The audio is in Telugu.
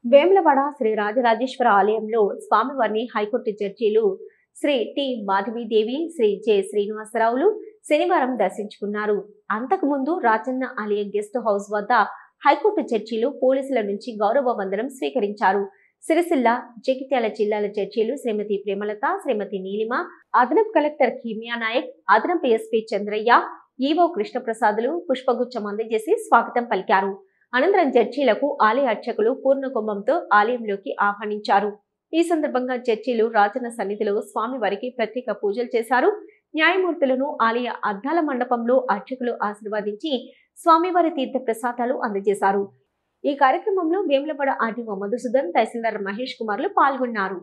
వేములవాడ శ్రీ రాజరాజేశ్వర ఆలయంలో స్వామివారిని హైకోర్టు జడ్జీలు శ్రీ టి మాధవీదేవి, శ్రీ జె శ్రీనివాసరావులు శనివారం దర్శించుకున్నారు. అంతకుముందు రాజన్న ఆలయం గెస్ట్ హౌస్ వద్ద హైకోర్టు జడ్జీలు పోలీసుల నుంచి గౌరవ వందనం స్వీకరించారు. సిరిసిల్ల, జగిత్యాల జిల్లాల జడ్జీలు శ్రీమతి ప్రేమలత, శ్రీమతి నీలిమ, అదనపు కలెక్టర్ కీమియా నాయక్, అదనపు ఎస్పీ చంద్రయ్య, ఈవో కృష్ణప్రసాదులు పుష్పగుచ్చం అందజేసి స్వాగతం పలికారు. అనంతరం జడ్జీలకు ఆలయ అర్చకులు పూర్ణ కుంభంతో ఆలయంలోకి ఆహ్వానించారు. ఈ సందర్భంగా జడ్జీలు రాజన్న సన్నిధిలో స్వామివారికి ప్రత్యేక పూజలు చేశారు. న్యాయమూర్తులను ఆలయ అద్దాల మండపంలో అర్చకులు ఆశీర్వదించి స్వామివారి తీర్థ ప్రసాదాలు అందజేశారు. ఈ కార్యక్రమంలో వేములవాడ ఆర్డీఓ మధుసూదన్, తహసీల్దార్ మహేష్ కుమార్లు పాల్గొన్నారు.